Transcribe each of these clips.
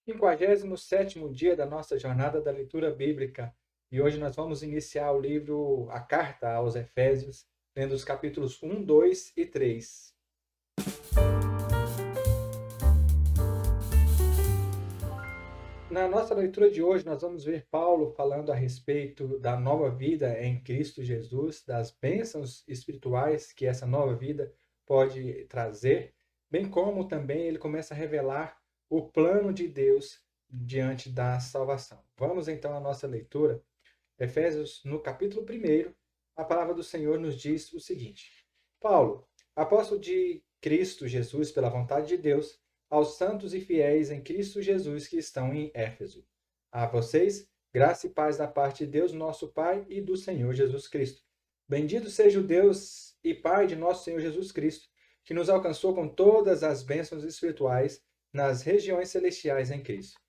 57º dia da nossa jornada da leitura bíblica. E hoje nós vamos iniciar o livro, a carta aos Efésios, lendo os capítulos 1, 2 e 3. Na nossa leitura de hoje, nós vamos ver Paulo falando a respeito da nova vida em Cristo Jesus, das bênçãos espirituais que essa nova vida pode trazer, bem como também ele começa a revelar o plano de Deus diante da salvação. Vamos então à nossa leitura. Efésios, no capítulo 1, a palavra do Senhor nos diz o seguinte: Paulo, apóstolo de Cristo Jesus pela vontade de Deus, aos santos e fiéis em Cristo Jesus que estão em Éfeso. A vocês, graça e paz da parte de Deus, nosso Pai, e do Senhor Jesus Cristo. Bendito seja o Deus e Pai de nosso Senhor Jesus Cristo, que nos alcançou com todas as bênçãos espirituais nas regiões celestiais em Cristo.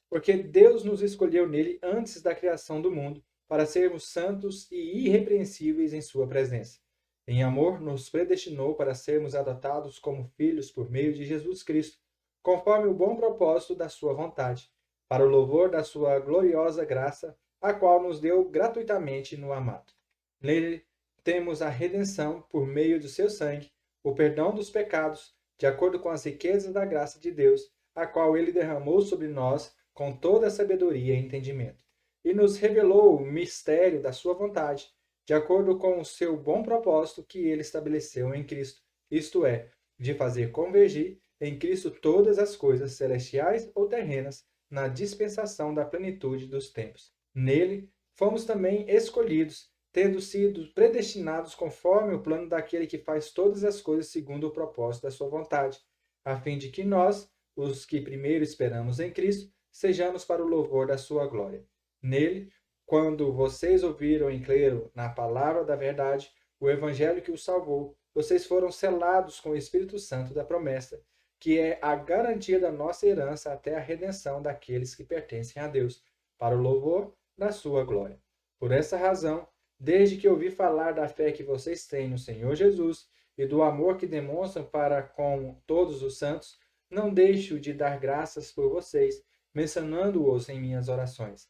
Porque Deus nos escolheu nele antes da criação do mundo, para sermos santos e irrepreensíveis em sua presença. Em amor, nos predestinou para sermos adotados como filhos por meio de Jesus Cristo, conforme o bom propósito da sua vontade, para o louvor da sua gloriosa graça, a qual nos deu gratuitamente no amado. Nele temos a redenção por meio do seu sangue, o perdão dos pecados, de acordo com as riquezas da graça de Deus, a qual ele derramou sobre nós com toda a sabedoria e entendimento, e nos revelou o mistério da sua vontade, de acordo com o seu bom propósito que ele estabeleceu em Cristo, isto é, de fazer convergir em Cristo todas as coisas celestiais ou terrenas na dispensação da plenitude dos tempos. Nele fomos também escolhidos, tendo sido predestinados conforme o plano daquele que faz todas as coisas segundo o propósito da sua vontade, a fim de que nós, os que primeiro esperamos em Cristo, sejamos para o louvor da sua glória. Nele, quando vocês ouviram e creram na palavra da verdade, o evangelho que os salvou, vocês foram selados com o Espírito Santo da promessa, que é a garantia da nossa herança até a redenção daqueles que pertencem a Deus, para o louvor da sua glória. Por essa razão, desde que ouvi falar da fé que vocês têm no Senhor Jesus e do amor que demonstram para com todos os santos, não deixo de dar graças por vocês, mencionando-os em minhas orações.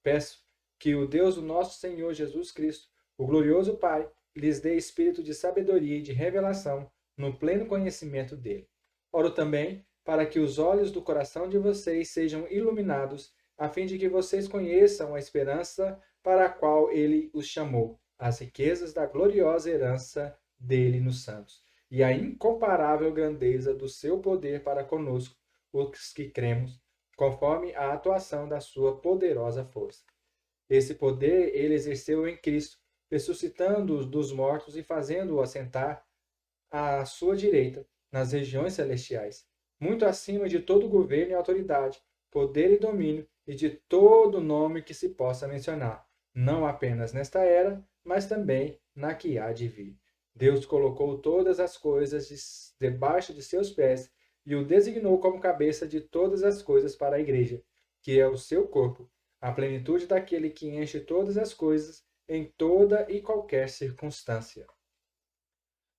Peço que o Deus do nosso Senhor Jesus Cristo, o glorioso Pai, lhes dê espírito de sabedoria e de revelação no pleno conhecimento dele. Oro também para que os olhos do coração de vocês sejam iluminados, a fim de que vocês conheçam a esperança para a qual ele os chamou, as riquezas da gloriosa herança dele nos santos, e a incomparável grandeza do seu poder para conosco, os que cremos, conforme a atuação da sua poderosa força. Esse poder ele exerceu em Cristo, ressuscitando-o dos mortos e fazendo-o assentar à sua direita nas regiões celestiais, muito acima de todo governo e autoridade, poder e domínio e de todo nome que se possa mencionar, não apenas nesta era, mas também na que há de vir. Deus colocou todas as coisas debaixo de seus pés e o designou como cabeça de todas as coisas para a igreja, que é o seu corpo, a plenitude daquele que enche todas as coisas em toda e qualquer circunstância.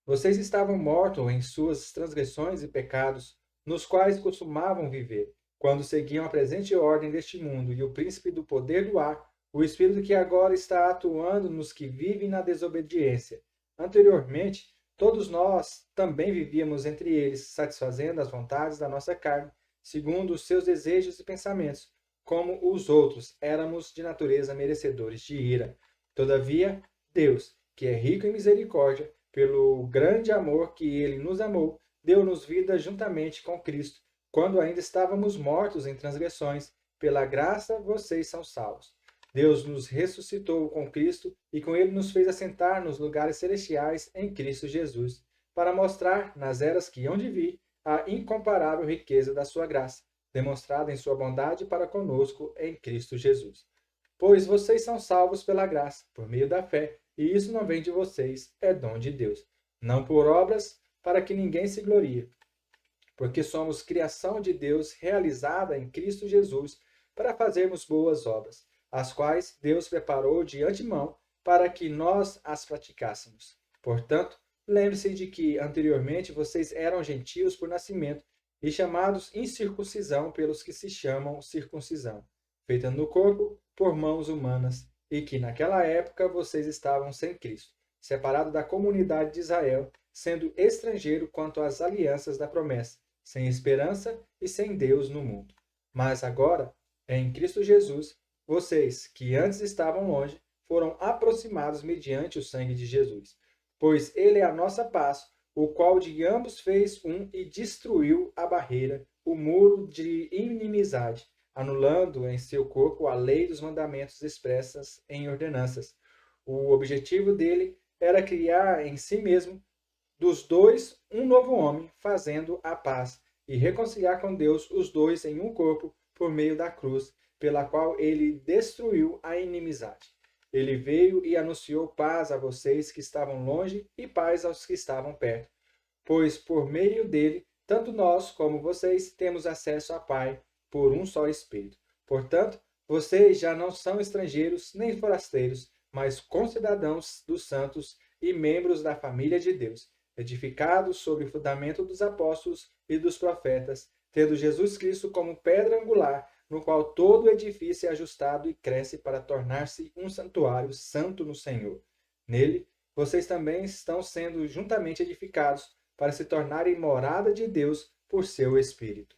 Vocês estavam mortos em suas transgressões e pecados, nos quais costumavam viver, quando seguiam a presente ordem deste mundo e o príncipe do poder do ar, o espírito que agora está atuando nos que vivem na desobediência. Anteriormente, todos nós também vivíamos entre eles, satisfazendo as vontades da nossa carne, segundo os seus desejos e pensamentos. Como os outros, éramos de natureza merecedores de ira. Todavia, Deus, que é rico em misericórdia, pelo grande amor que ele nos amou, deu-nos vida juntamente com Cristo, quando ainda estávamos mortos em transgressões. Pela graça vocês são salvos. Deus nos ressuscitou com Cristo e com ele nos fez assentar nos lugares celestiais em Cristo Jesus, para mostrar, nas eras que hão de vir, a incomparável riqueza da sua graça, demonstrada em sua bondade para conosco em Cristo Jesus. Pois vocês são salvos pela graça, por meio da fé, e isso não vem de vocês, é dom de Deus. Não por obras, para que ninguém se glorie, porque somos criação de Deus realizada em Cristo Jesus para fazermos boas obras, as quais Deus preparou de antemão para que nós as praticássemos. Portanto, lembre-se de que anteriormente vocês eram gentios por nascimento, e chamados incircuncisão pelos que se chamam circuncisão, feita no corpo por mãos humanas, e que naquela época vocês estavam sem Cristo, separado da comunidade de Israel, sendo estrangeiro quanto às alianças da promessa, sem esperança e sem Deus no mundo. Mas agora, em Cristo Jesus, vocês, que antes estavam longe, foram aproximados mediante o sangue de Jesus. Pois ele é a nossa paz, o qual de ambos fez um e destruiu a barreira, o muro de inimizade, anulando em seu corpo a lei dos mandamentos expressas em ordenanças. O objetivo dele era criar em si mesmo, dos dois, um novo homem, fazendo a paz, e reconciliar com Deus os dois em um corpo por meio da cruz, pela qual ele destruiu a inimizade. Ele veio e anunciou paz a vocês que estavam longe e paz aos que estavam perto, pois por meio dele, tanto nós como vocês temos acesso ao Pai por um só Espírito. Portanto, vocês já não são estrangeiros nem forasteiros, mas concidadãos dos santos e membros da família de Deus, edificados sobre o fundamento dos apóstolos e dos profetas, tendo Jesus Cristo como pedra angular, no qual todo o edifício é ajustado e cresce para tornar-se um santuário santo no Senhor. Nele, vocês também estão sendo juntamente edificados para se tornarem morada de Deus por seu Espírito.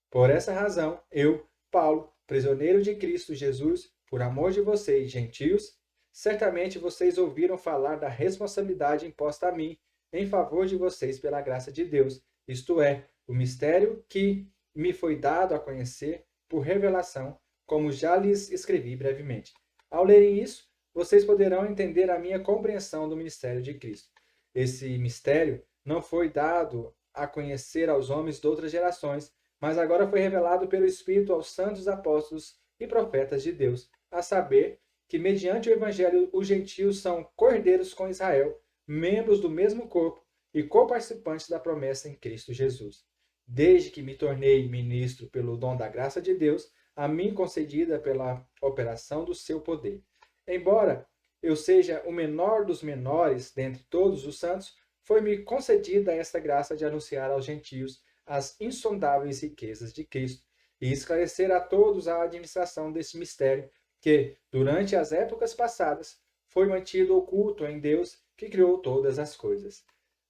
Por essa razão, eu, Paulo, prisioneiro de Cristo Jesus, por amor de vocês, gentios, certamente vocês ouviram falar da responsabilidade imposta a mim em favor de vocês pela graça de Deus, isto é, o mistério que me foi dado a conhecer por revelação, como já lhes escrevi brevemente. Ao lerem isso, vocês poderão entender a minha compreensão do mistério de Cristo. Esse mistério não foi dado a conhecer aos homens de outras gerações, mas agora foi revelado pelo Espírito aos santos apóstolos e profetas de Deus, a saber que, mediante o Evangelho, os gentios são cordeiros com Israel, membros do mesmo corpo e coparticipantes da promessa em Cristo Jesus. Desde que me tornei ministro pelo dom da graça de Deus, a mim concedida pela operação do seu poder. Embora eu seja o menor dos menores dentre todos os santos, foi-me concedida esta graça de anunciar aos gentios as insondáveis riquezas de Cristo e esclarecer a todos a administração desse mistério que, durante as épocas passadas, foi mantido oculto em Deus que criou todas as coisas.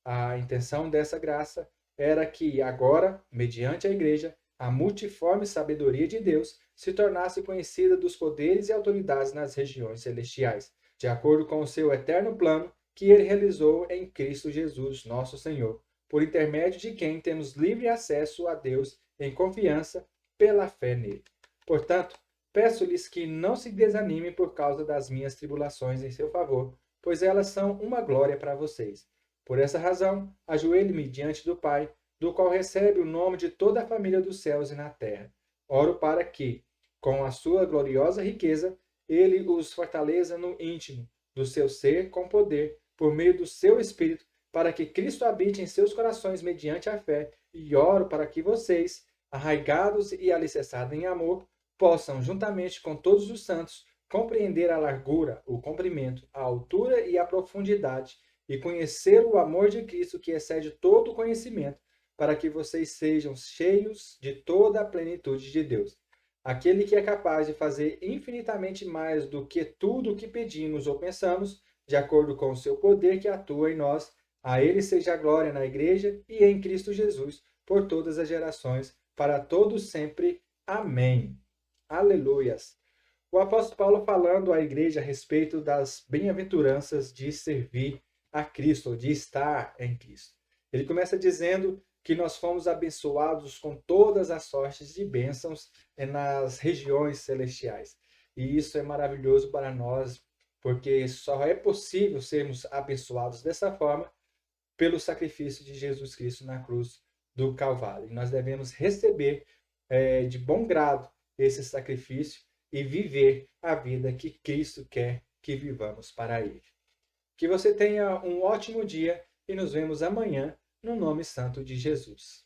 A intenção dessa graça era que agora, mediante a Igreja, a multiforme sabedoria de Deus se tornasse conhecida dos poderes e autoridades nas regiões celestiais, de acordo com o seu eterno plano que ele realizou em Cristo Jesus, nosso Senhor, por intermédio de quem temos livre acesso a Deus em confiança pela fé nele. Portanto, peço-lhes que não se desanimem por causa das minhas tribulações em seu favor, pois elas são uma glória para vocês. Por essa razão, ajoelho-me diante do Pai, do qual recebe o nome de toda a família dos céus e na terra. Oro para que, com a sua gloriosa riqueza, ele os fortaleça no íntimo do seu ser com poder, por meio do seu Espírito, para que Cristo habite em seus corações mediante a fé, e oro para que vocês, arraigados e alicerçados em amor, possam, juntamente com todos os santos, compreender a largura, o comprimento, a altura e a profundidade, e conhecer o amor de Cristo que excede todo o conhecimento, para que vocês sejam cheios de toda a plenitude de Deus. Aquele que é capaz de fazer infinitamente mais do que tudo o que pedimos ou pensamos, de acordo com o seu poder que atua em nós, a ele seja a glória na Igreja e em Cristo Jesus, por todas as gerações, para todos sempre. Amém. Aleluias. O apóstolo Paulo falando à igreja a respeito das bem-aventuranças de servir a Cristo, de estar em Cristo. Ele começa dizendo que nós fomos abençoados com todas as sortes de bênçãos nas regiões celestiais. E isso é maravilhoso para nós, porque só é possível sermos abençoados dessa forma pelo sacrifício de Jesus Cristo na cruz do Calvário. E nós devemos receber de bom grado esse sacrifício e viver a vida que Cristo quer que vivamos para Ele. Que você tenha um ótimo dia e nos vemos amanhã no nome santo de Jesus.